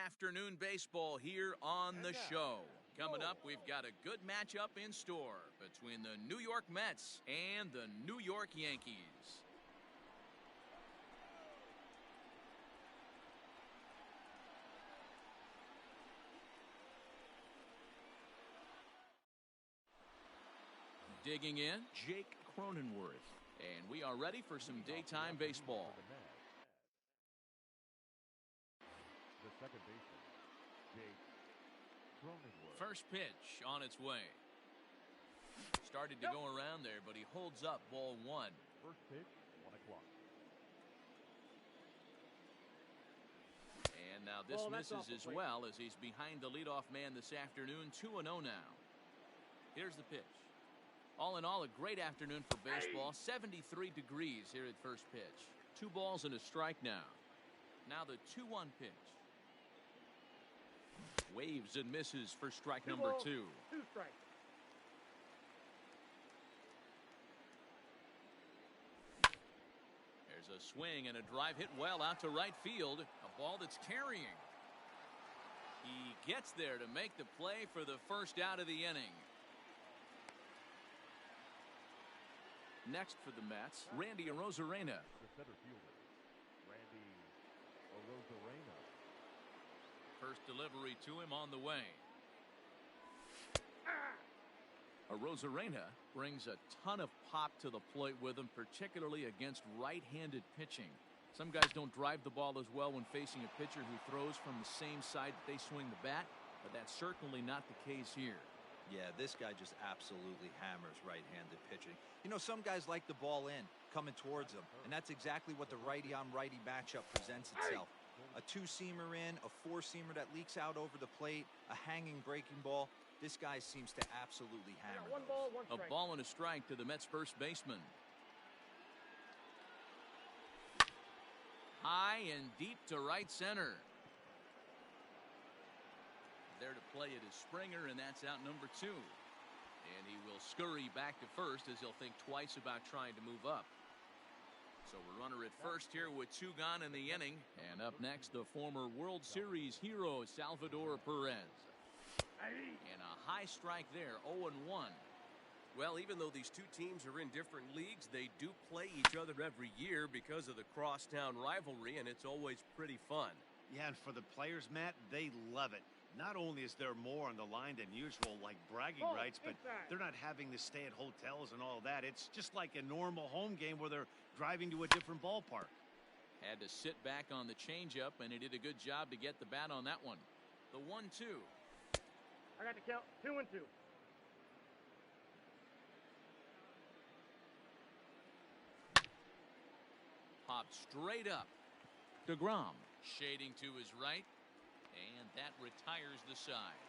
afternoon baseball here on the show. Coming up, we've got a good matchup in store between the New York Mets and the New York Yankees. Digging in, Jake Cronenworth. And we are ready for some daytime baseball. The second baseman, Jake Cronenworth. First pitch on its way. Started to go around there, but he holds up ball one. First pitch, 1 o'clock. And now this misses as well as he's behind the leadoff man this afternoon, 2-0 now. Here's the pitch. All in all, a great afternoon for baseball. 73 degrees here at first pitch. 2 balls and a strike now. Now the 2-1 pitch. Waves and misses for strike number 2. 2 strikes. There's a swing and a drive hit well out to right field. A ball that's carrying. He gets there to make the play for the first out of the inning. Next for the Mets, Randy Arozarena. The center fielder, Randy Arozarena. First delivery to him on the way. Arozarena brings a ton of pop to the plate with him, particularly against right-handed pitching. Some guys don't drive the ball as well when facing a pitcher who throws from the same side that they swing the bat, but that's certainly not the case here. Yeah, this guy just absolutely hammers right-handed pitching. You know, some guys like the ball in, coming towards them, and that's exactly what the righty-on-righty matchup presents itself. A 2-seamer in, a 4-seamer that leaks out over the plate, a hanging breaking ball. This guy seems to absolutely hammer One ball, one a strike. ball and a strike to the Mets first baseman. High and deep to right center. There to play it is Springer, and that's out number 2. And he will scurry back to first as he'll think twice about trying to move up. So a runner at first here with 2 gone in the inning. And up next, the former World Series hero, Salvador Perez. And a high strike there, 0-1. Well, even though these two teams are in different leagues, they do play each other every year because of the crosstown rivalry, and it's always pretty fun. Yeah, and for the players, Matt, they love it. Not only is there more on the line than usual, like bragging rights, but they're not having to stay at hotels and all that. It's just like a normal home game where they're driving to a different ballpark. Had to sit back on the changeup, and he did a good job to get the bat on that one. The 1-2. I got to count 2-2. Popped straight up. DeGrom shading to his right, and that retires the side.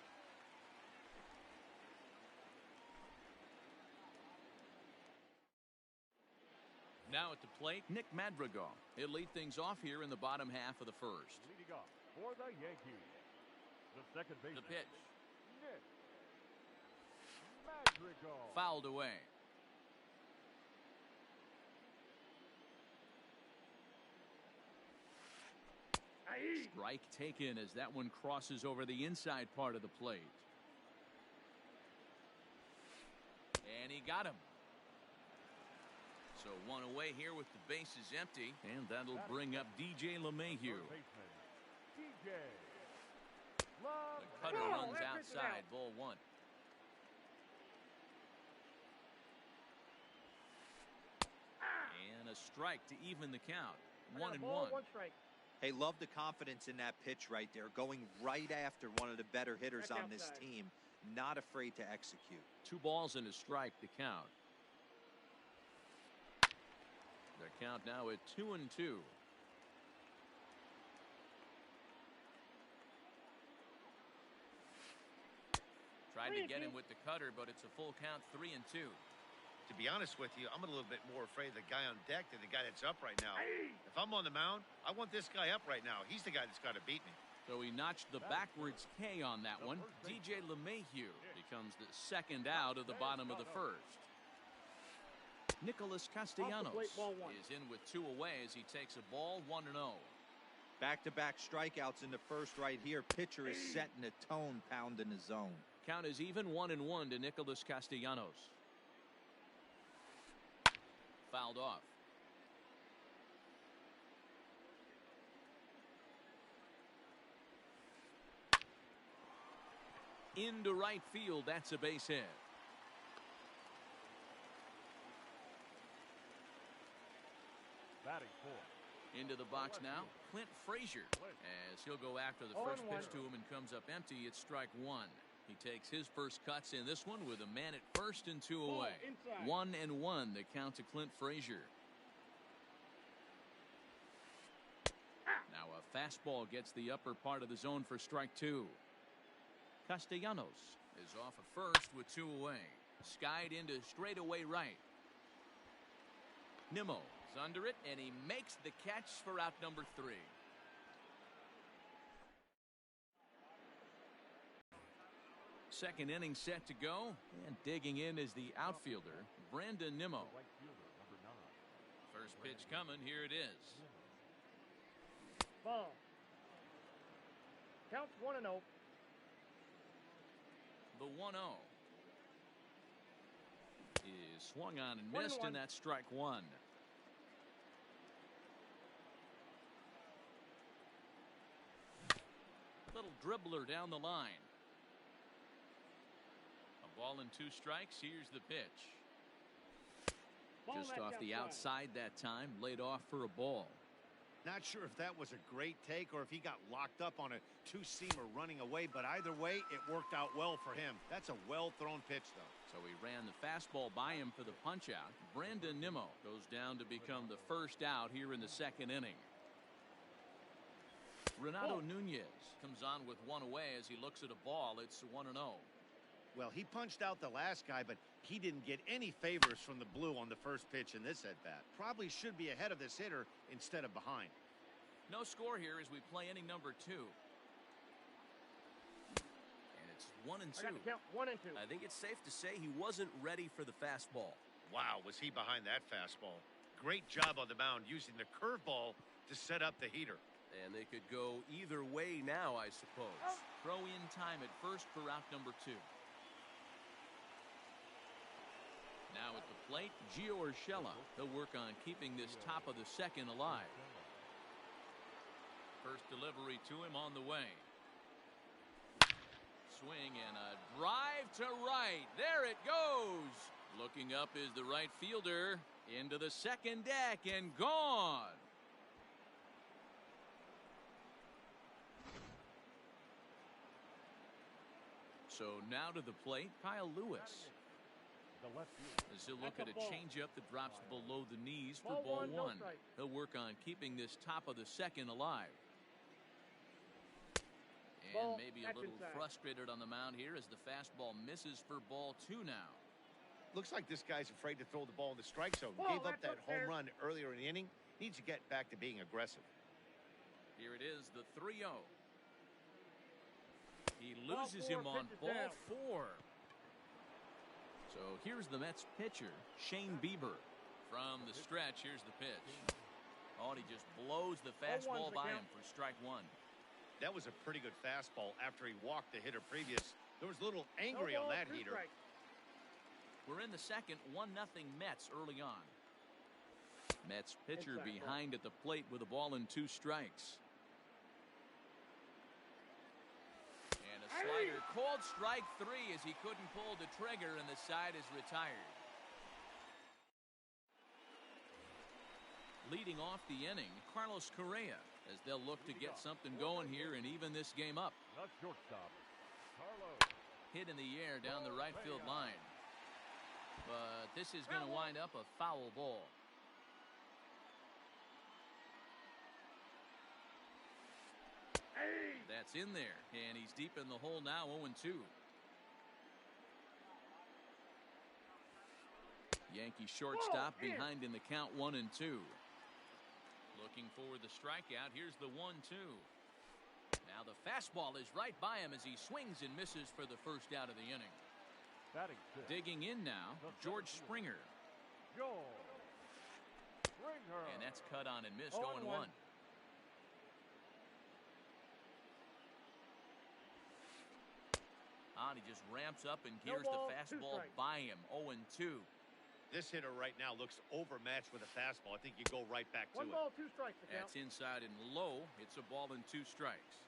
Now at the plate, Nick Madrigal. He'll lead things off here in the bottom half of the first. Leading off for the Yankees, the second baseman. The pitch. Nick Madrigal. Fouled away. Strike taken as that one crosses over the inside part of the plate. And he got him. So 1 away here with the bases empty, and that'll bring up DJ LeMahieu. DJ. The cutter runs outside, ball 1. And a strike to even the count. 1-1. 1 strike. Hey, love the confidence in that pitch right there. Going right after one of the better hitters on this team. Not afraid to execute. 2 balls and a strike to count. Their count now at 2-2. Tried to get him with the cutter, but it's a full count, 3-2. To be honest with you, I'm a little bit more afraid of the guy on deck than the guy that's up right now. If I'm on the mound, I want this guy up right now. He's the guy that's got to beat me. So he notched the backwards K on that one. DJ LeMahieu becomes the second out of the bottom of the first. Nicholas Castellanos is in with 2 away as he takes a ball, 1-0. Back-to-back strikeouts in the first right here. Pitcher is setting the tone, pounding the zone. Count is even 1-1 to Nicholas Castellanos. Fouled off. Into right field. That's a base hit. Batting fourth. Into the box now, Clint Frazier, as he'll go after the first pitch to him and comes up empty. It's strike one. He takes his first cuts in this one with a man at first and 2 away. 1-1 the count to Clint Frazier. Now a fastball gets the upper part of the zone for strike two. Castellanos is off at first with 2 away. Skied into straightaway right. Nimmo is under it, and he makes the catch for out number 3. Second inning set to go, and digging in is the outfielder, Brandon Nimmo. Right fielder, number 9. First pitch coming, here it is. Ball. Counts 1-0. The 1-0 is swung on and missed, and that's strike one. Little dribbler down the line. A ball and 2 strikes. Here's the pitch. Just off the outside that time, laid off for a ball. Not sure if that was a great take or if he got locked up on a two-seamer running away, but either way, it worked out well for him. That's a well-thrown pitch, though. So he ran the fastball by him for the punch-out. Brandon Nimmo goes down to become the first out here in the second inning. Renato Nunez comes on with 1 away as he looks at a ball. It's 1-0. Well, he punched out the last guy, but he didn't get any favors from the blue on the first pitch in this at-bat. Probably should be ahead of this hitter instead of behind. No score here as we play inning number 2. And it's 1-2. I got to count 1 and 2. I think it's safe to say he wasn't ready for the fastball. Wow, was he behind that fastball. Great job on the mound using the curveball to set up the heater. And they could go either way now, I suppose. Throw in time at first for out number 2. Now at the plate, Gio Urshela. He'll work on keeping this top of the second alive. First delivery to him on the way. Swing and a drive to right. There it goes. Looking up is the right fielder. Into the second deck and gone. So now to the plate, Kyle Lewis. The left fielder. As he'll look at a changeup that drops below the knees for ball 1. He'll work on keeping this top of the second alive. And maybe a little frustrated on the mound here as the fastball misses for ball 2 now. Looks like this guy's afraid to throw the ball in the strike zone. Gave up that home run earlier in the inning. Needs to get back to being aggressive. Here it is, the 3-0. He loses him on ball 4. So here's the Mets pitcher, Shane Bieber. From the stretch, here's the pitch. Oh, and he just blows the fastball by him for strike 1. That was a pretty good fastball after he walked the hitter previous. There was a little angry on that heater. We're in the second, 1-0 Mets early on. Mets pitcher behind at the plate with a ball and 2 strikes. Slider called strike 3 as he couldn't pull the trigger, and the side is retired. Leading off the inning, Carlos Correa, as they'll look to get something going here and even this game up. Not shortstop. Carlos. Hit in the air down the right field line. But this is going to wind up a foul ball. That's in there, and he's deep in the hole now, 0-2. Yankee shortstop behind in the count, 1-2. Looking for the strikeout. Here's the 1-2. Now the fastball is right by him as he swings and misses for the first out of the inning. Digging in now, George Springer. Springer. And that's cut on and missed, 0-1. spot. He just ramps up and No gears ball, the 2 fastball strikes. by him. 0-2. This hitter right now looks overmatched with a fastball. I think you go right back to 1 it. ball, 2 strikes to count. That's inside and low. It's a ball and 2 strikes.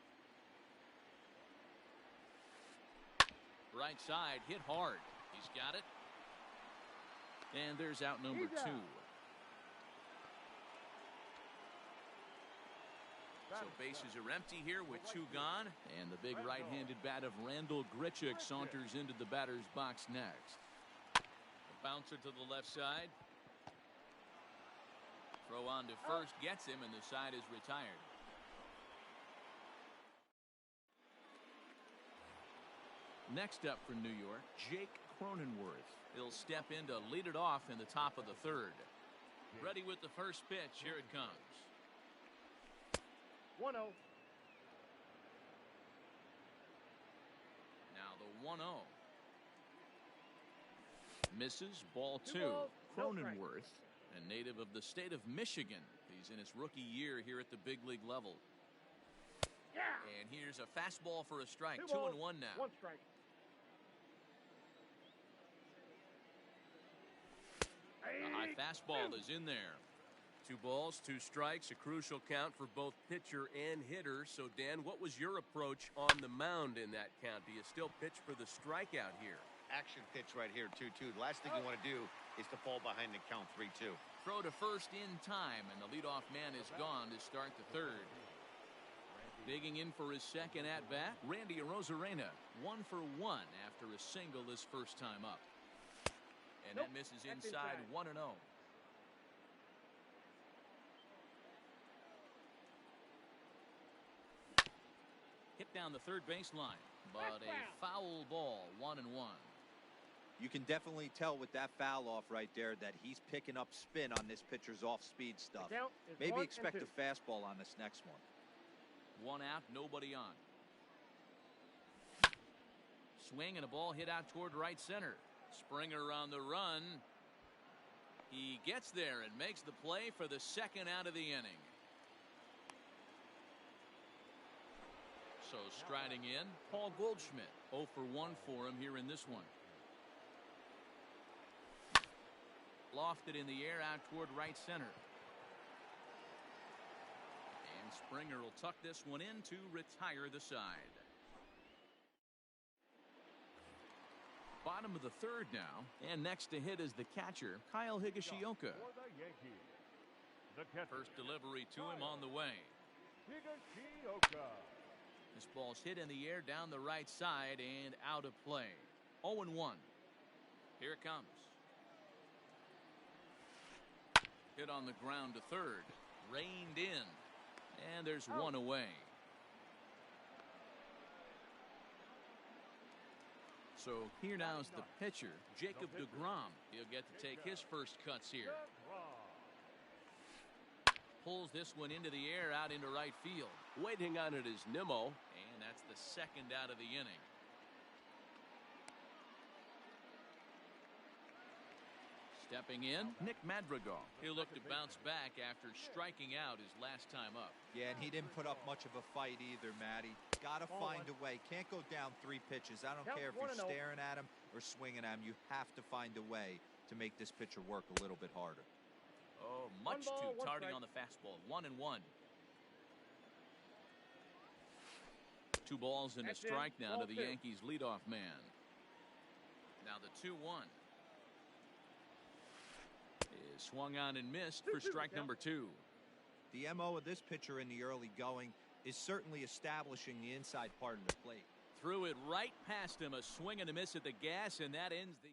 Right side, hit hard. He's got it. And there's out number 2. So bases are empty here with 2 gone. And the big right-handed bat of Randall Grichuk saunters into the batter's box next. The bouncer to the left side. Throw on to first gets him, and the side is retired. Next up for New York, Jake Cronenworth. He'll step in to lead it off in the top of the 3rd. Ready with the first pitch. Here it comes. 1-0. Now the 1-0. Misses, ball 2. balls, no Cronenworth, a native of the state of Michigan. He's in his rookie year here at the big league level. Yeah. And here's a fastball for a strike. 2 balls, 2-1 now. 1 strike. A high fastball is in there. 2 balls, 2 strikes, a crucial count for both pitcher and hitter. So, Dan, what was your approach on the mound in that count? Do you still pitch for the strikeout here? Action pitch right here, 2-2. The last thing you want to do is to fall behind the count 3-2. Throw to first in time, and the leadoff man is gone to start the 3rd. Digging in for his second at-bat, Randy Arozarena, 1 for 1 after a single his first time up. And that misses That's inside, inside. 1-0. Hit down the third baseline, but a foul ball, 1-1. You can definitely tell with that foul off right there that he's picking up spin on this pitcher's off-speed stuff. The count is Maybe 1 expect and 2. a fastball on this next one. 1 out, nobody on. Swing and a ball hit out toward right center. Springer on the run. He gets there and makes the play for the 2nd out of the inning. So striding in, Paul Goldschmidt. 0 for 1 for him here in this one. Lofted in the air out toward right center. And Springer will tuck this one in to retire the side. Bottom of the 3rd now, and next to hit is the catcher, Kyle Higashioka. For the Yankees, the catcher, First delivery to him on the way. Higashioka. This ball's hit in the air down the right side and out of play. 0-1. Here it comes. Hit on the ground to 3rd. Reined in. And there's 1 away. So here now is the pitcher, Jacob deGrom. He'll get to take his first cuts here. Pulls this one into the air out into right field. Waiting on it is Nimmo. And that's the 2nd out of the inning. Stepping in, Nick Madrigal. He'll look to bounce back after striking out his last time up. Yeah, and he didn't put up much of a fight either, Matty. Got to find a way. Can't go down 3 pitches. I don't Count care if 1-0. you're staring at him or swinging at him. You have to find a way to make this pitcher work a little bit harder. Oh, much 1 ball, too 1 tardy strike. on the fastball. 1-1. 2 balls and a That's in. strike now to Ball the 2. Yankees leadoff man. Now the 2-1 is swung on and missed for strike number 2. The MO of this pitcher in the early going is certainly establishing the inside part of the plate. Threw it right past him, a swing and a miss at the gas, and that ends the...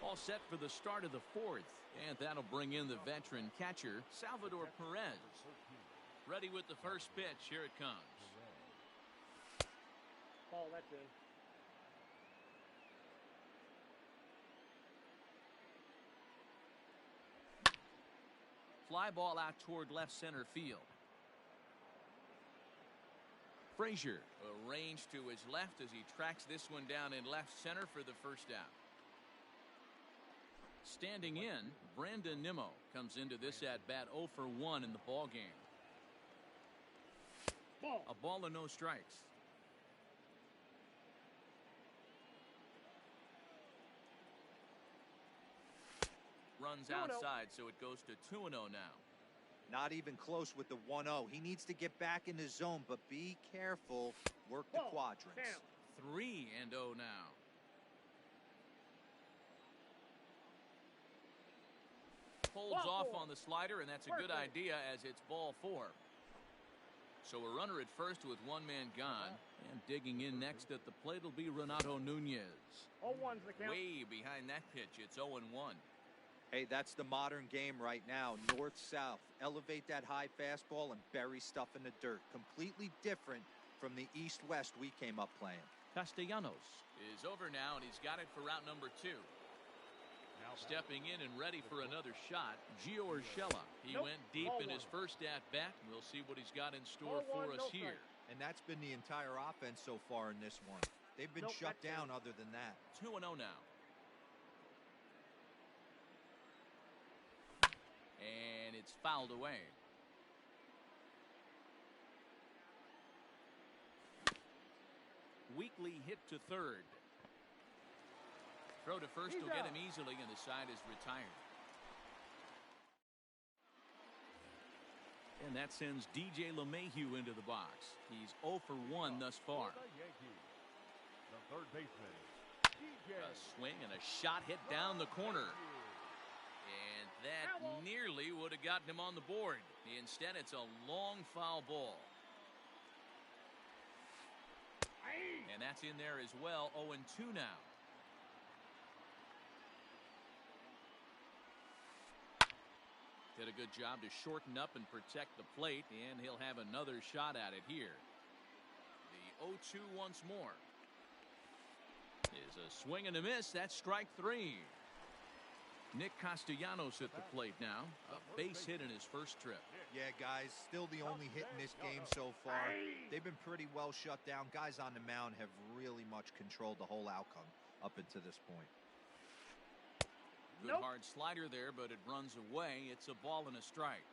All set for the start of the 4th, and that'll bring in the veteran catcher, Salvador Perez. Ready with the first pitch. Here it comes. Ball, that's in. Fly ball out toward left center field. Frazier arranged to his left as he tracks this one down in left center for the first out. Standing in, Brandon Nimmo comes into this at-bat 0 for 1 in the ball game. Ball. A ball and no strikes. runs 2-0. outside, so it goes to 2-0 now. Not even close with the 1-0. He needs to get back in his zone, but be careful. Work the Ball, quadrants. down. 3-0 now. Holds Ball off four. on the slider, and that's a good Perfect. idea as it's ball 4. So a runner at first with one man gone. And digging in next at the plate will be Renato Nunez. 0-1's the count. Way behind that pitch. It's 0-1. Hey, that's the modern game right now. North-south. Elevate that high fastball and bury stuff in the dirt. Completely different from the east-west we came up playing. Castellanos is over now, and he's got it for route number 2. Stepping in and ready for another shot, Gio Urshela. He Nope. went deep Ball in his 1. first at-bat. We'll see what he's got in store Ball for 1, us no here. strike. And that's been the entire offense so far in this one. They've been Nope, shut that's down it. other than that. 2-0 now. And it's fouled away. Weekly hit to third. Throw to first will get him easily, and the side is retired. And that sends DJ LeMahieu into the box. He's 0 for 1 thus far. For the Yankees, the third baseman, DJ. A swing and a shot hit down the corner. And that Foul ball. nearly would have gotten him on the board. Instead, it's a long foul ball. And that's in there as well. 0-2 now. Did a good job to shorten up and protect the plate, and he'll have another shot at it here. The 0-2 once more. Is a swing and a miss. That's strike 3. Nick Castellanos at the plate now. A base hit in his first trip. Yeah, guys, still the only hit in this game so far. They've been pretty well shut down. Guys on the mound have really much controlled the whole outcome up until this point. Good Nope. hard slider there, but it runs away. It's a ball and a strike.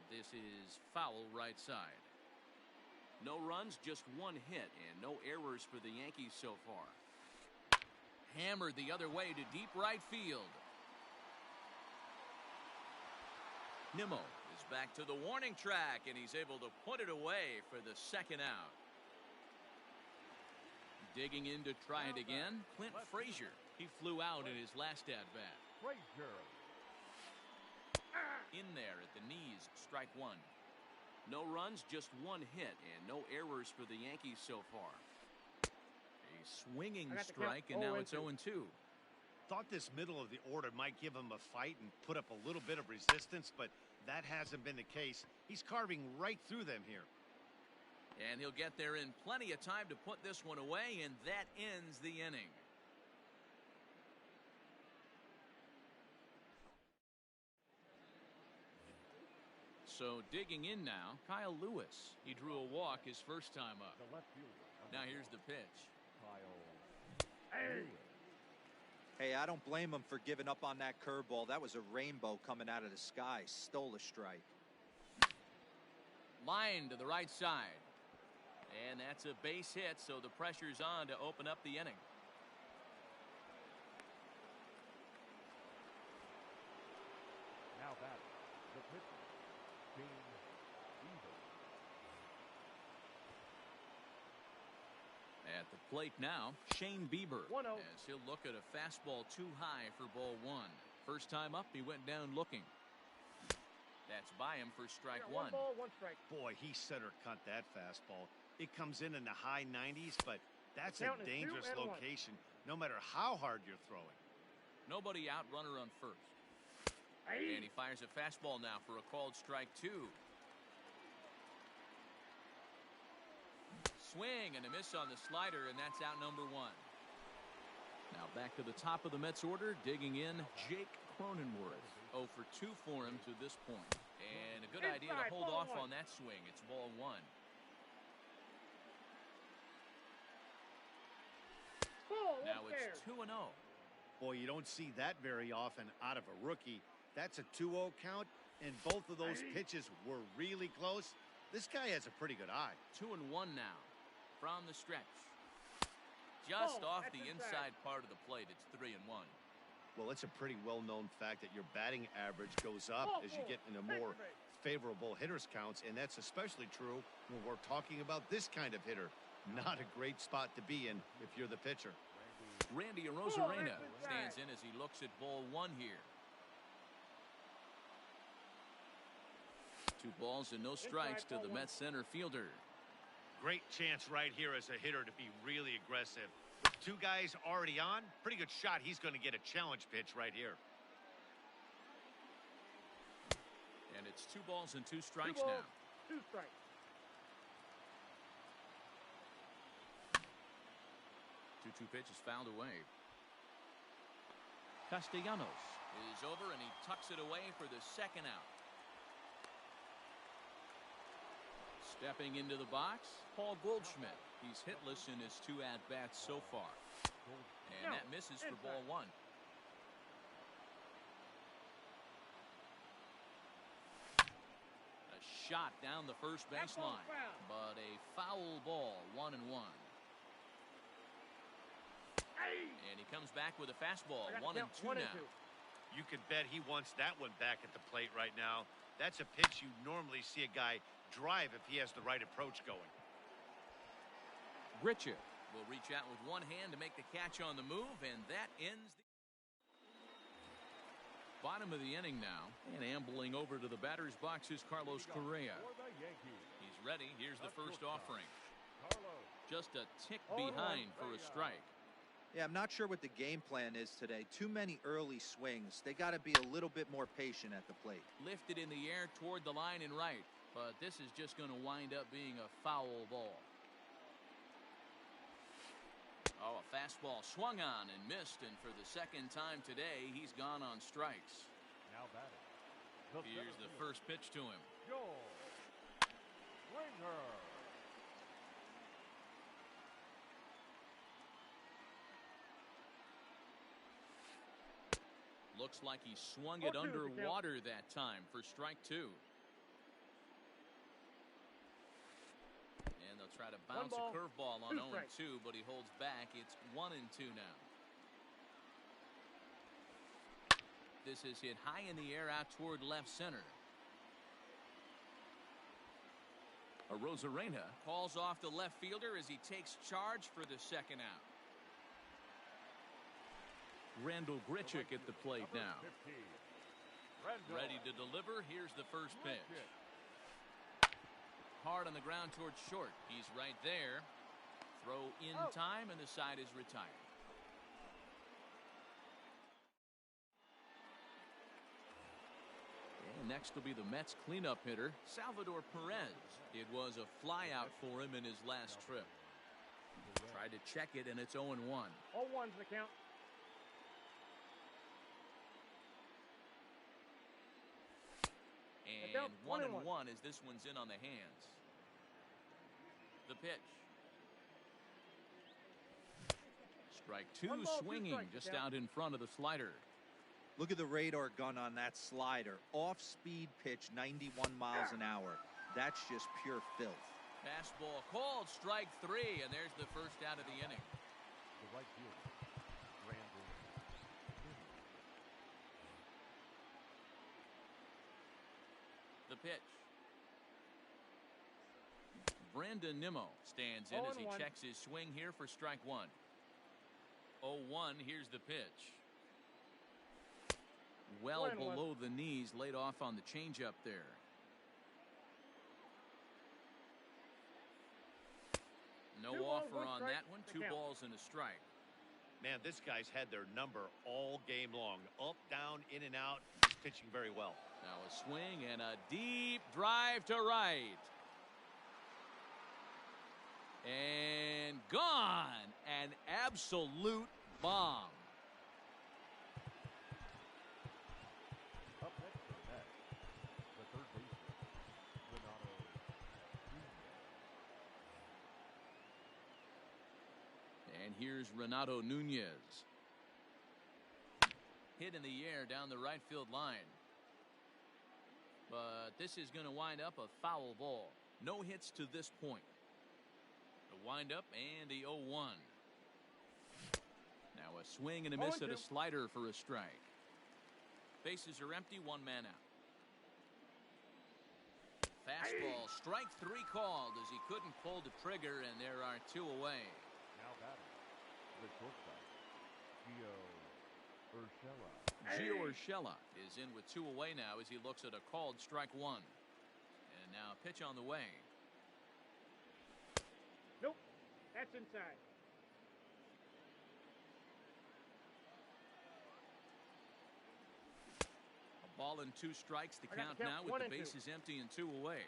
This is foul right side. No runs, just one hit, and no errors for the Yankees so far. Hammered the other way to deep right field. Nimmo is back to the warning track, and he's able to put it away for the second out. Digging in to try it again, Clint Frazier. He flew out in his last at-bat. Frazier. In there at the knees, strike 1. No runs, just one hit, and no errors for the Yankees so far. A swinging I got the strike, count. and now it's 0-2. 0-2. Thought this middle of the order might give him a fight and put up a little bit of resistance, but that hasn't been the case. He's carving right through them here. And he'll get there in plenty of time to put this one away, and that ends the inning. So digging in now, Kyle Lewis. He drew a walk his first time up. The left fielder. Now here's the pitch. Kyle. Hey, I don't blame him for giving up on that curveball. That was a rainbow coming out of the sky. Stole a strike. Line to the right side. And that's a base hit, so the pressure's on to open up the inning. Now batting, the pitcher, James Eagle. At the plate now, Shane Bieber. 1-0. As he'll look at a fastball too high for ball 1. First time up, he went down looking. That's by him for strike 1. 1 ball, 1 strike. Boy, he center cut that fastball. It comes in the high 90s, but that's a Count is 2 dangerous and 1. location, no matter how hard you're throwing. Nobody out, runner on first. And he fires a fastball now for a called strike 2. Swing and a miss on the slider, and that's out number 1. Now back to the top of the Mets order, digging in, Jake Cronenworth. 0 for 2 for him to this point. And a good idea to Inside, hold ball off 1. on that swing. It's ball 1. Ball, Now upstairs. it's 2-0. Boy, you don't see that very often out of a rookie. That's a 2-0 count, and both of those pitches were really close. This guy has a pretty good eye. 2-1 now from the stretch. just Oh, off that's the inside. inside part of the plate. It's 3-1. Well, it's a pretty well-known fact that your batting average goes up Oh, as you get into more favorable hitters counts, and that's especially true when we're talking about this kind of hitter. Not a great spot to be in if you're the pitcher. Randy Arozarena stands in as he looks at ball one here. 2 balls and no strikes to the Mets center fielder. Great chance right here as a hitter to be really aggressive. With 2 guys already on, pretty good shot. He's going to get a challenge pitch right here. And it's 2 balls and 2 strikes 2 balls, now. 2 strikes. 2-2 pitch is fouled away. Castellanos is over and he tucks it away for the second out. Stepping into the box, Paul Goldschmidt. He's hitless in his 2 at-bats so far. And that misses for ball 1. A shot down the first baseline, but a foul ball, 1-1. And he comes back with a fastball, 1-2 now. You could bet he wants that one back at the plate right now. That's a pitch you normally see a guy drive if he has the right approach going. Grichuk will reach out with one hand to make the catch on the move, and that ends the bottom of the inning now. And ambling over to the batter's box is Carlos Correa. For the Yankees, He's ready. Here's the first offering. Carlos. Just a tick behind for a strike. Yeah, I'm not sure what the game plan is today. Too many early swings. They got to be a little bit more patient at the plate. Lifted in the air toward the line and right, but this is just going to wind up being a foul ball. Oh, a fastball swung on and missed, and for the second time today, he's gone on strikes. Now batting. Here's the first pitch to him. George Springer. Looks like he swung it 0-2 is the count. underwater that time for strike 2. And they'll try to bounce a ball, curveball on 2 strikes. 0-2, but he holds back. It's 1-2 now. This is hit high in the air out toward left center. Arozarena calls off the left fielder as he takes charge for the second out. Randall Grichuk at the plate now. 15. Randall. Ready to deliver. Here's the first pitch. Hard on the ground towards short. He's right there. Throw in time, and the side is retired. And next will be the Mets cleanup hitter, Salvador Perez. It was a flyout for him in his last trip. Tried to check it, and it's 0-1. 0-1's the count. And 1-1 as this one's in on the hands. The pitch. Strike 2 1 ball, 2 swinging strikes, just yeah. out in front of the slider. Look at the radar gun on that slider. Off-speed pitch, 91 miles an hour. That's just pure filth. Fastball called, strike 3, and there's the first out of the inning. The right fielder. Randall. The pitch. Brandon Nimmo stands in as he 0-1. checks his swing here for strike 1. 0-1, here's the pitch. Well 1-1. below the knees, laid off on the changeup there. No 2 balls, offer 1 on strike, that one. the 2 count. balls and a strike. Man, this guy's had their number all game long. Up, down, in and out. He's pitching very well. Now a swing and a deep drive to right. And gone. An absolute bomb. Up next for the Mets, the third baseman, Renato. And here's Renato Nunez. Hit in the air down the right field line. But this is going to wind up a foul ball. No hits to this point. The windup and the 0-1. Swing and a miss at a slider for a strike. Bases are empty, one man out. Fastball, strike three called as he couldn't pull the trigger, and there are two away. Now batting, the shortstop, Gio Urshela is in with two away now as he looks at a called strike one. And now a pitch on the way. Nope, that's inside. A ball and two strikes to count now with the bases empty and two away.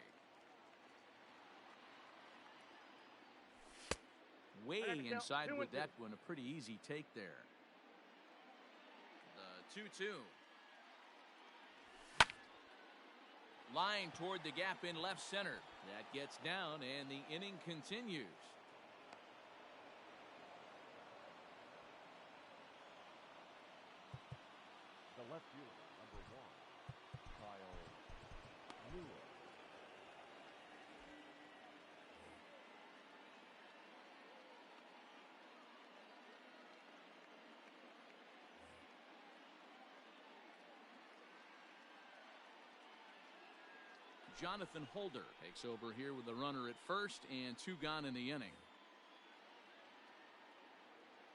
Way inside with that one, a pretty easy take there. The 2-2. Line toward the gap in left center. That gets down and the inning continues. the left fielder, number 1, Kyle Lewis. Jonathan Holder takes over here with the runner at first and two gone in the inning.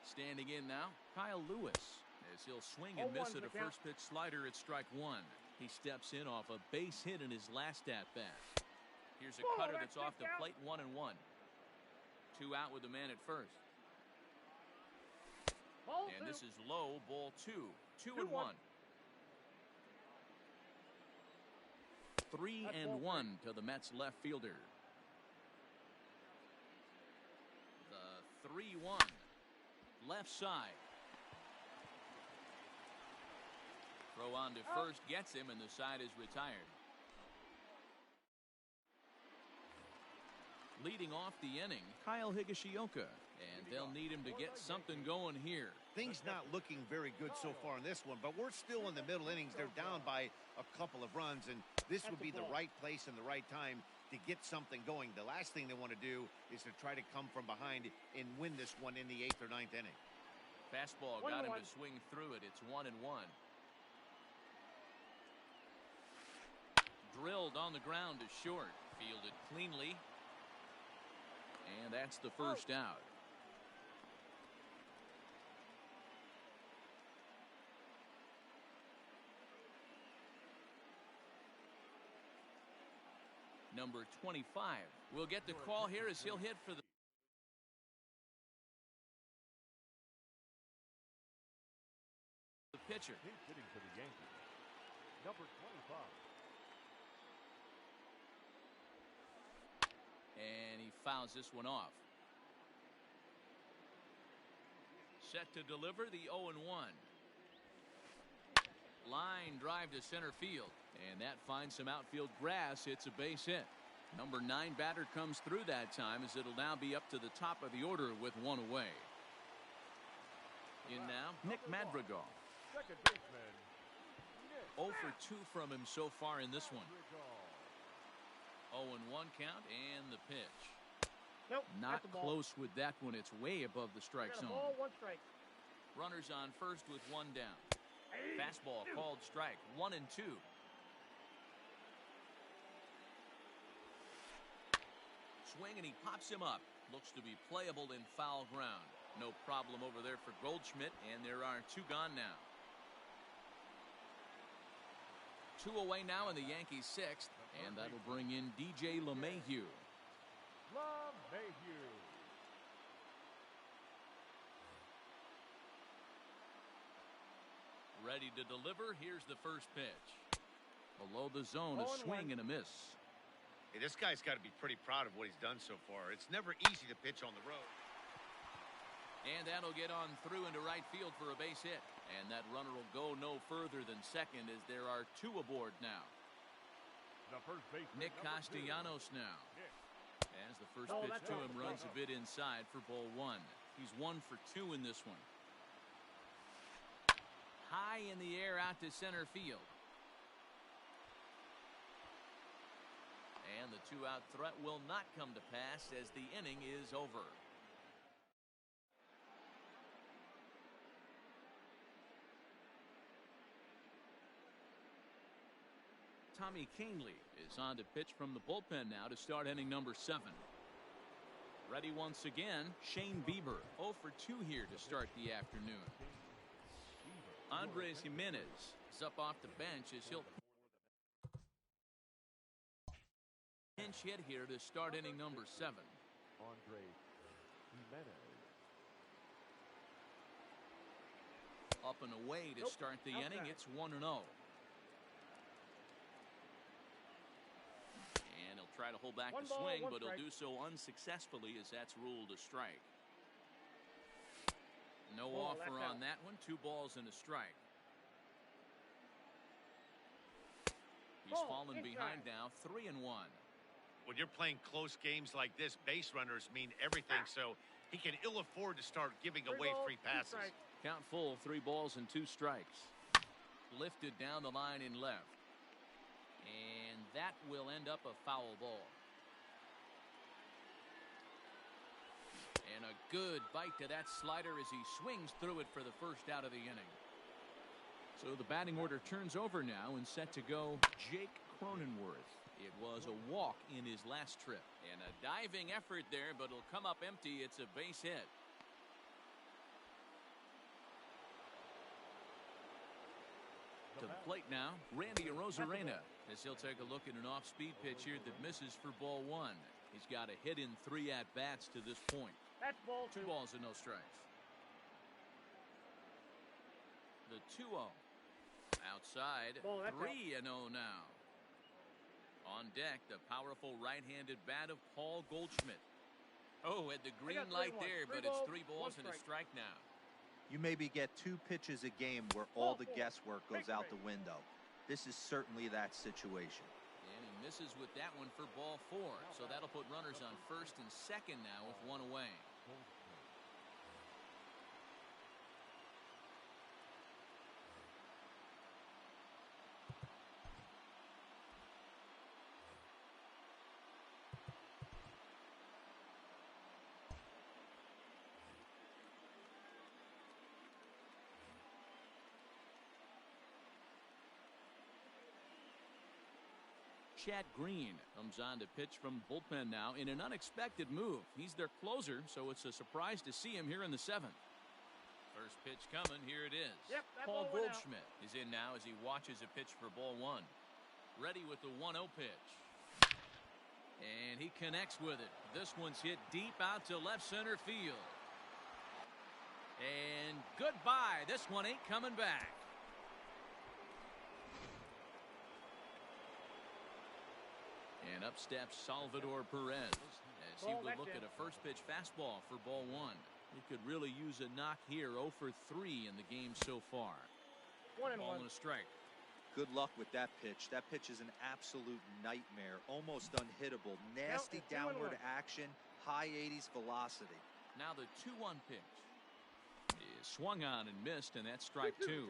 Standing in now, Kyle Lewis, as he'll swing and miss at a first pitch slider at strike one. He steps in off a base hit in his last at bat. Here's a cutter that's off the plate, 1-1. Two out with the man at first. And this is low, ball two. 2-1. 3-1 to the Mets left fielder. The 3-1 left side. Throw on to first gets him, and the side is retired. Leading off the inning, Kyle Higashioka, and they'll need him to get something going here. Things not looking very good so far in this one, but we're still in the middle innings. They're down by a couple of runs, and this would be the right place and the right time to get something going. The last thing they want to do is to try to come from behind and win this one in the 8th or 9th inning. Fastball got him to swing through it. It's 1-1. Drilled on the ground to short. Fielded cleanly. And that's the first out. Number 25 will get the call here as he'll hit for the pitcher. He's hitting for the Yankees, number 25. And he fouls this one off. Set to deliver the 0-1. Line drive to center field, and that finds some outfield grass. It's a base hit. Number 9 batter comes through that time, as it'll now be up to the top of the order with one away. In now, Nick Madrigal. Second baseman, 0 for 2 from him so far in this one. 0-1 count and the pitch. Nope, not close with that one. It's way above the strike zone. Ball, 1 strike. Runners on first with 1 down. Fastball called strike. 1-2. Swing and he pops him up. Looks to be playable in foul ground. No problem over there for Goldschmidt, and there are 2 gone now. 2 away now in the Yankees 6th, and that'll bring in DJ LeMahieu. Ready to deliver. Here's the first pitch. Below the zone, a swing and a miss. Hey, this guy's got to be pretty proud of what he's done so far. It's never easy to pitch on the road. And that'll get on through into right field for a base hit. And that runner will go no further than second, as there are 2 aboard now. The first baseman, Nick Castellanos now. As the first pitch to him runs a bit inside for ball 1. He's 1 for 2 in this one. High in the air out to center field. And the 2-out threat will not come to pass as the inning is over. Tommy Canely is on to pitch from the bullpen now to start inning number 7. Ready once again, Shane Bieber, 0 for 2 here to start the afternoon. Andres Jimenez is up off the bench as he'll pinch hit here to start inning number 7. Andres Jimenez. Up and away to start the inning. It's 1-0. And he'll try to hold back the swing, but he'll do so unsuccessfully as that's ruled a strike. No offer on that one. 2 balls and a strike. He's fallen behind now, 3-1. When you're playing close games like this, base runners mean everything, so he can ill afford to start giving away free passes. Count full, 3 balls and 2 strikes. Lifted down the line in left. And that will end up a foul ball. And a good bite to that slider as he swings through it for the first out of the inning. So the batting order turns over now and set to go Jake Cronenworth. It was a walk in his last trip. And a diving effort there, but it'll come up empty. It's a base hit. To the plate now, Randy Arozarena, as he'll take a look at an off-speed pitch here that misses for ball 1. He's got a hit in 3 at-bats to this point. That's ball 2 balls and no strikes. The 2-0. Outside, 3-0 now. On deck, the powerful right-handed bat of Paul Goldschmidt. Oh, had the green light there, but it's 3 balls and a strike now. You maybe get 2 pitches a game where all the guesswork goes out the window. This is certainly that situation. And he misses with that one for ball 4. So that'll put runners on first and second now with 1 away. Chad Green comes on to pitch from the bullpen now in an unexpected move. He's their closer, so it's a surprise to see him here in the 7th. First pitch coming. Here it is. Paul Goldschmidt is in now as he watches a pitch for ball 1. Ready with the 1-0 pitch. And he connects with it. This one's hit deep out to left center field. And goodbye. This one ain't coming back. And up steps Salvador Perez as he will look at a first pitch fastball for ball 1. He could really use a knock here. 0 for 3 in the game so far. 1-1. Ball and a strike. Good luck with that pitch. That pitch is an absolute nightmare. Almost unhittable. Nasty downward action. High 80s velocity. Now the 2-1 pitch is swung on and missed, and that's strike 2.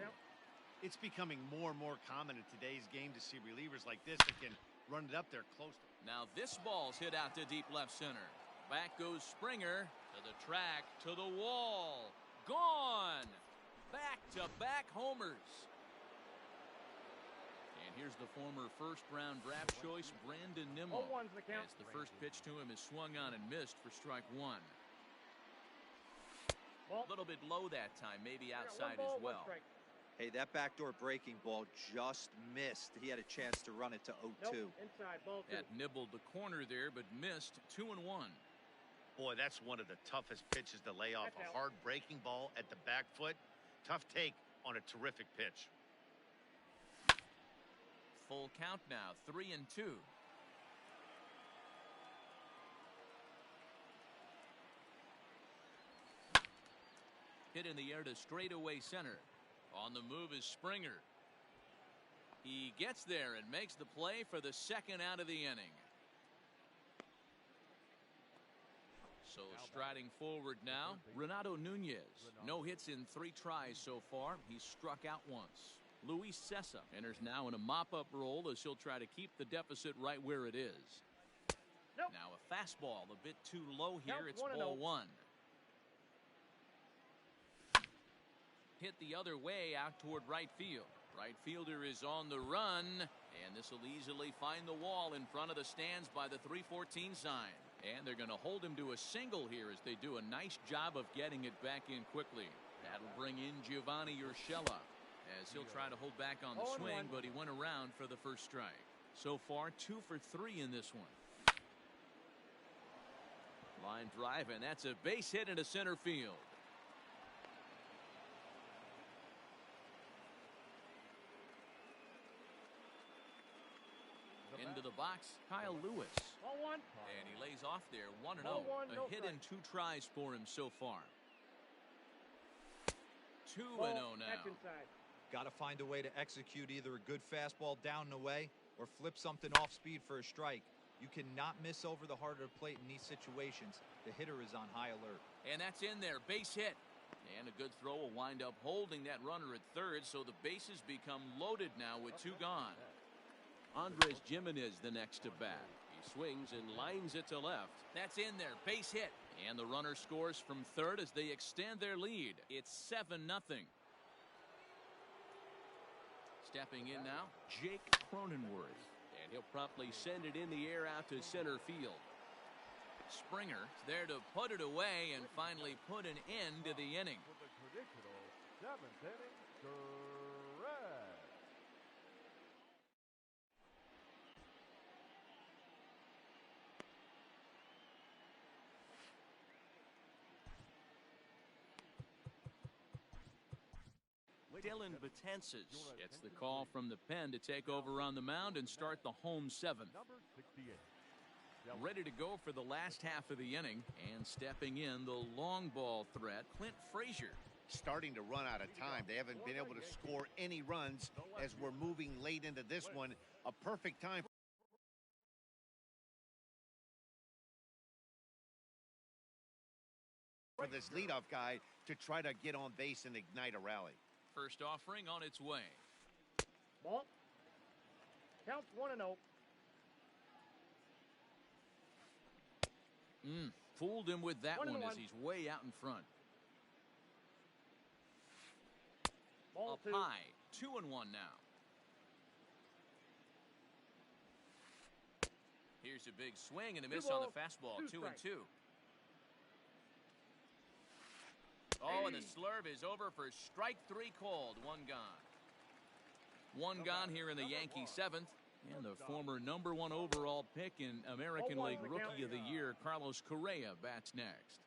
It's becoming more and more common in today's game to see relievers like this that can run it up there close. Now this ball's hit out to deep left center. Back goes Springer to the track, to the wall. Gone. Back-to-back homers. And here's the former first-round draft choice, Brandon Nimmo. As the first pitch to him is swung on and missed for strike 1. A little bit low that time, maybe outside as well. Hey, that backdoor breaking ball just missed. He had a chance to run it to 0-2. Inside, ball 2. That nibbled the corner there, but missed. 2-1. Boy, that's one of the toughest pitches to lay off. A hard breaking ball at the back foot. Tough take on a terrific pitch. Full count now, 3-2. Hit in the air to straightaway center. On the move is Springer. He gets there and makes the play for the second out of the inning. So striding forward now, Renato Nunez. No hits in 3 tries so far. He's struck out once. Luis Cessa enters now in a mop-up role as he'll try to keep the deficit right where it is. Now a fastball a bit too low here. It's ball 1. Hit the other way out toward right field. Right fielder is on the run, And this will easily find the wall in front of the stands by the 314 sign. And they're going to hold him to a single here as they do a nice job of getting it back in quickly. That'll bring in Giovanni Urshela as he'll try to hold back on the swing, but he went around for the first strike. So far, 2 for 3 in this one. Line drive, and that's a base hit into center field. Into the box, Kyle Lewis. And he lays off there, 1-0. A hit in 2 tries for him so far. 2-0 now. Got to find a way to execute either a good fastball down and away or flip something off speed for a strike. You cannot miss over the heart of the plate in these situations. The hitter is on high alert. And that's in there, base hit. And a good throw will wind up holding that runner at third, so the bases become loaded now with 2 gone. Andres Gimenez the next to bat. He swings and lines it to left. That's in there, base hit. And the runner scores from third as they extend their lead. It's 7-0. Stepping in now, Jake Cronenworth. And he'll promptly send it in the air out to center field. Springer is there to put it away and finally put an end to the inning. For the traditional 7th inning, correct. Dylan Betances gets the call from the pen to take over on the mound and start the home 7th. Number 68. Ready to go for the last half of the inning, and stepping in the long ball threat, Clint Frazier. Starting to run out of time. They haven't been able to score any runs as we're moving late into this one. A perfect time for this leadoff guy to try to get on base and ignite a rally. First offering on its way. Ball. Counts 1-0. Fooled him with that 1-1. one as he's way out in front. Ball Up 2. high, 2-1 now. Here's a big swing and a miss on the fastball, 2-2. Oh, and the slurve is over for strike 3 called. 1 gone. 1 gone here in the Yankee 7th. And the former #1 overall pick in American League Rookie of the Year, Carlos Correa, bats next.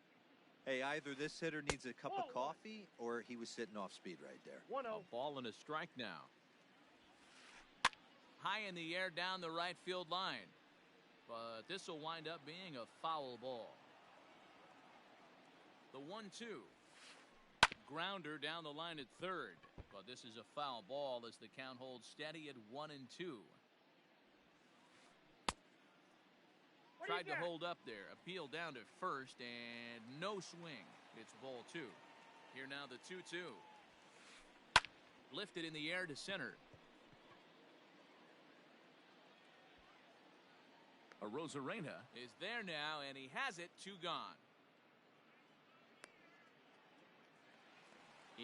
Hey, either this hitter needs a cup of coffee or he was sitting off speed right there. 1-0. A ball and a strike now. High in the air down the right field line. But this will wind up being a foul ball. The 1-2. Grounder down the line at third. But this is a foul ball as the count holds steady at 1-2. Tried to hold up there. Appeal down to first and no swing. It's ball 2. Here now the 2-2. Lifted in the air to center. Arozarena is there now, and he has it. 2 gone.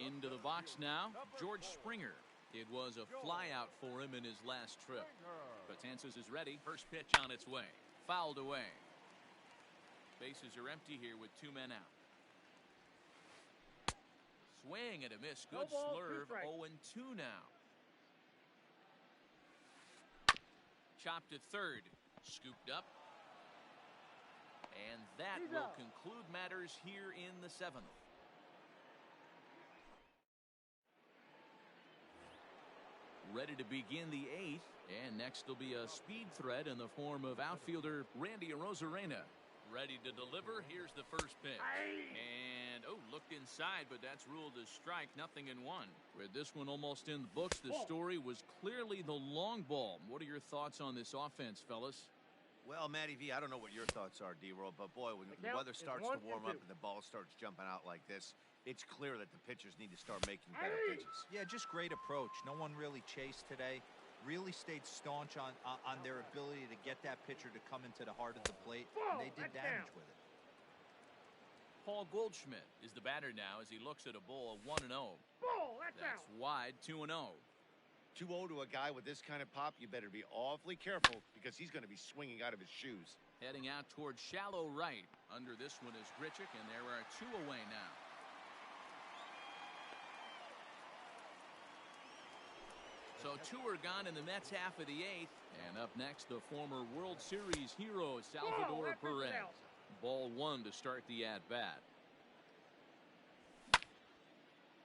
Into the box now, George Springer. It was a flyout for him in his last trip. Betances is ready. First pitch on its way. Fouled away. Bases are empty here with 2 men out. Swing and a miss. Good slurve. 0-2 now. Chopped to third. Scooped up. And that will conclude matters here in the 7th. Ready to begin the 8th. And next will be a speed threat in the form of outfielder Randy Arozarena. Ready to deliver. Here's the first pitch. And, looked inside, but that's ruled a strike. 0-1. With this one almost in the books, the story was clearly the long ball. What are your thoughts on this offense, fellas? Well, Matty V, I don't know what your thoughts are, D-Roll, but boy, when the weather starts to warm up and the ball starts jumping out like this, it's clear that the pitchers need to start making better pitches. Yeah, just great approach. No one really chased today. Really stayed staunch on their ability to get that pitcher to come into the heart of the plate, and they did damage with it. Paul Goldschmidt is the batter now as he looks at a ball of 1-0. Ball, that's wide, 2-0. 2-0 to a guy with this kind of pop, you better be awfully careful because he's going to be swinging out of his shoes. Heading out towards shallow right. Under this one is Grichuk, and there are 2 away now. So 2 are gone in the Mets half of the 8th. And up next, the former World Series hero, Salvador Perez. Ball 1 to start the at-bat.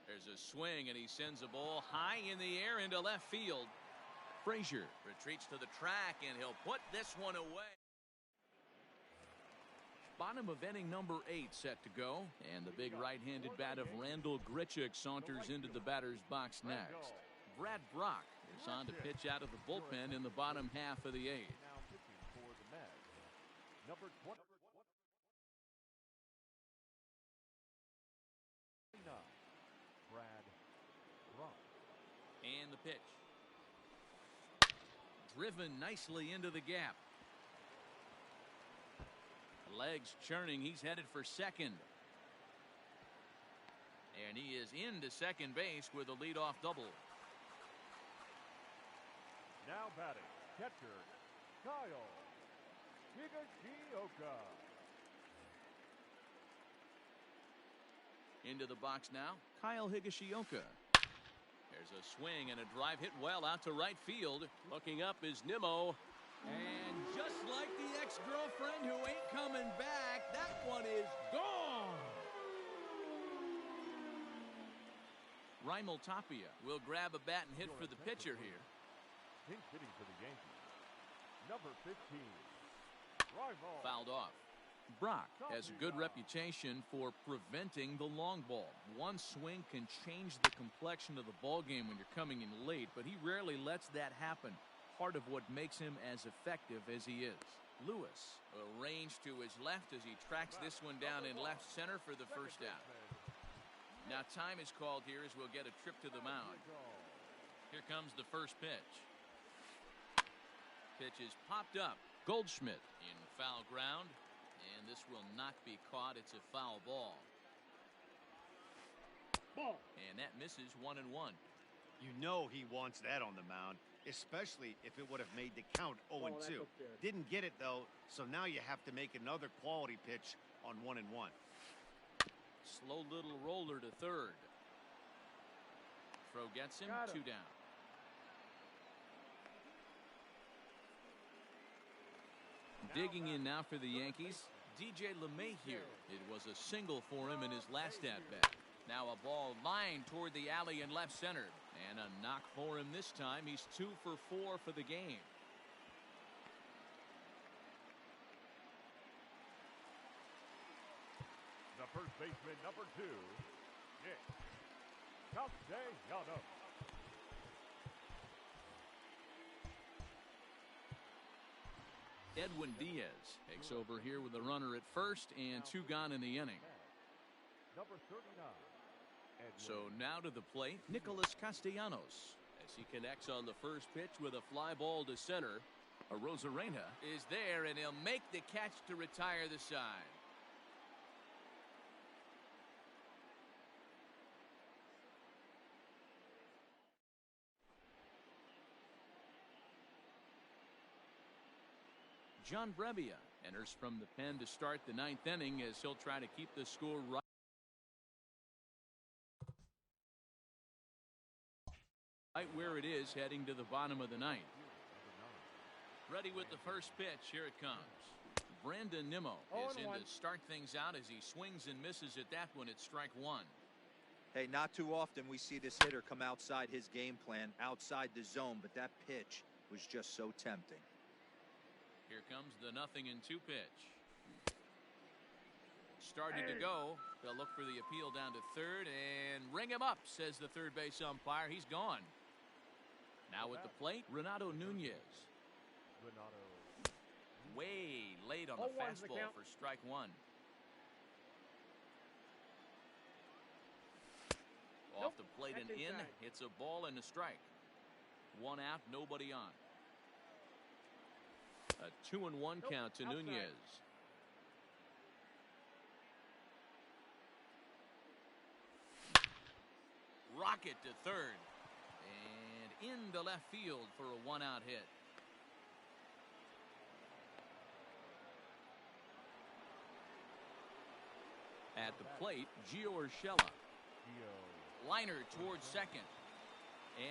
There's a swing, and he sends a ball high in the air into left field. Frazier retreats to the track, and he'll put this one away. Bottom of inning number 8 set to go, and the big right-handed bat of Randall Grichuk saunters into the batter's box next. Brad Brock is on to pitch out of the bullpen in the bottom half of the 8th. Now pitching for the Mets, number 20. Brad Brock. And the pitch. Driven nicely into the gap. Legs churning. He's headed for second. And he is into second base with a leadoff double. Now batting, catcher, Kyle Higashioka. Into the box now, Kyle Higashioka. There's a swing and a drive hit well out to right field. Looking up is Nimmo. And just like the ex-girlfriend who ain't coming back, that one is gone. Raimel Tapia will grab a bat and hit for the pitcher here. Pinch hitting for the Yankees, number 15. Raimel. Fouled off. Brock has a good reputation for preventing the long ball. One swing can change the complexion of the ball game when you're coming in late, but he rarely lets that happen. Part of what makes him as effective as he is. Lewis will range to his left as he tracks this one down in left center for the first out. Now time is called here as we'll get a trip to the mound. Here comes the first pitch. Pitch is popped up. Goldschmidt in foul ground. And this will not be caught. It's a foul ball. Ball. And that misses 1-1. You know he wants that on the mound, especially if it would have made the count 0-2. Didn't get it, though, so now you have to make another quality pitch on 1-1. Slow little roller to third. Throw gets him. 2 down. Digging in now for the Yankees, DJ LeMahieu. It was a single for him in his last at-bat. Now a ball lined toward the alley in left center. And a knock for him this time. He's 2 for 4 for the game. The first baseman, number 2, Nick Castellanos. Edwin Diaz takes over here with a runner at first and 2 gone in the inning. Number 39. So now to the plate, Nicholas Castellanos. As he connects on the first pitch with a fly ball to center. Arozarena is there, and he'll make the catch to retire the side. John Brebbia enters from the pen to start the 9th inning as he'll try to keep the score right where it is heading to the bottom of the 9th. Ready with the first pitch. Here it comes. Brandon Nimmo is in to start things out as he swings and misses at that one at strike 1. Hey, not too often we see this hitter come outside his game plan, outside the zone, but that pitch was just so tempting. Here comes the 0-2 pitch. Started to go. They'll look for the appeal down to third and ring him up, says the third base umpire. He's gone. Now at the plate, Renato Nunez. Way late on the fastball for strike 1. Off the plate and in. It's a ball and a strike. 1 out, nobody on. A 2-1 count to Nunez. Rocket to third. And into left field for a one-out hit. At the plate, Gio Urshela. Liner towards second.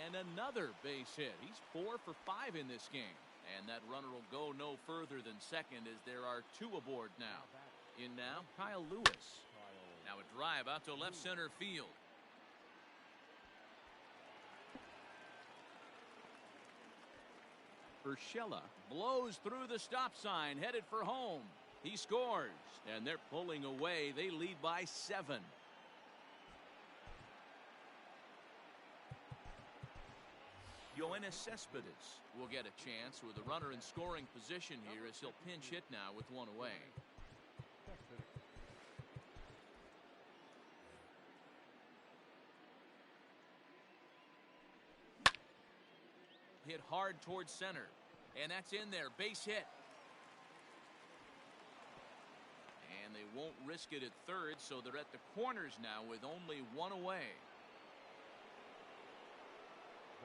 And another base hit. He's 4 for 5 in this game. And that runner will go no further than second as there are 2 aboard now. In now, Kyle Lewis. Now a drive out to left center field. Urshela blows through the stop sign, headed for home. He scores, and they're pulling away. They lead by 7. Yoenis Cespedes will get a chance with a runner in scoring position here as he'll pinch hit now with 1 away. Hit hard towards center, and that's in there. Base hit. And they won't risk it at third, so they're at the corners now with only 1 away.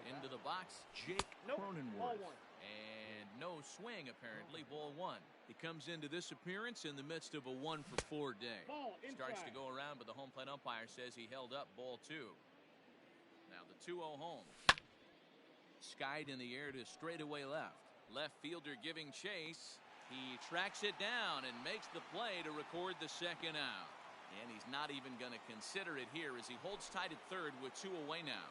Into the box, Jake Cronenworth. And no swing, apparently. Ball 1. He comes into this appearance in the midst of a 1 for 4 day. Starts to go around, but the home plate umpire says he held up. Ball 2. Now the 2-0 home. Skied in the air to straightaway left. Left fielder giving chase. He tracks it down and makes the play to record the second out. And he's not even going to consider it here as he holds tight at third with 2 away now.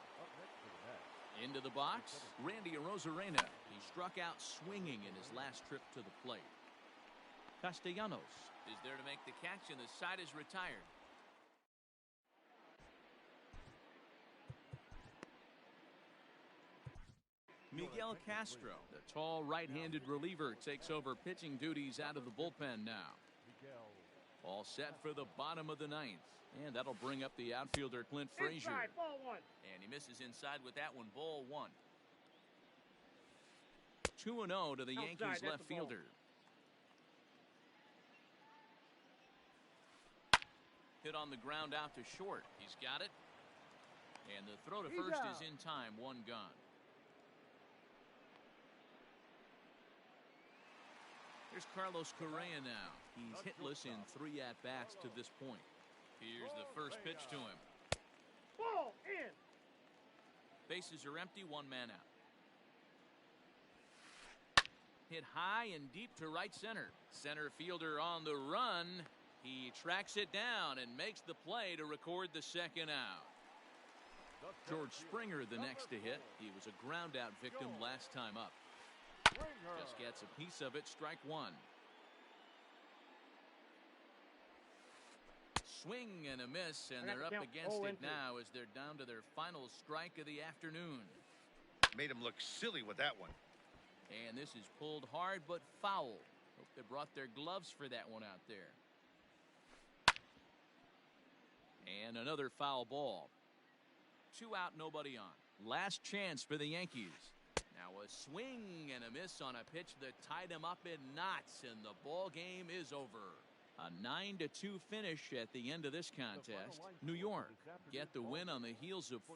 Into the box, Randy Arozarena. He struck out swinging in his last trip to the plate. Castellanos is there to make the catch, and the side is retired. Miguel Castro, the tall right-handed reliever, takes over pitching duties out of the bullpen now. All set for the bottom of the 9th. And that'll bring up the outfielder Clint Frazier. Ball 1. And he misses inside with that one. Ball 1. 2-0 to the Yankees left fielder. Hit on the ground out to short. He's got it. And the throw to first is in time. 1 gone. Here's Carlos Correa now. He's hitless in 3 at-bats to this point. Here's the first pitch to him. Ball in. Bases are empty, 1 man out. Hit high and deep to right center. Center fielder on the run. He tracks it down and makes the play to record the second out. George Springer the next to hit. He was a ground out victim last time up. Just gets a piece of it. Strike 1. Swing and a miss, and they're up against it now as they're down to their final strike of the afternoon. Made him look silly with that one. And this is pulled hard but foul. Hope they brought their gloves for that one out there. And another foul ball. 2 out, nobody on. Last chance for the Yankees. Now a swing and a miss on a pitch that tied him up in knots, and the ball game is over. A 9-2 finish at the end of this contest. New York get the win on the heels of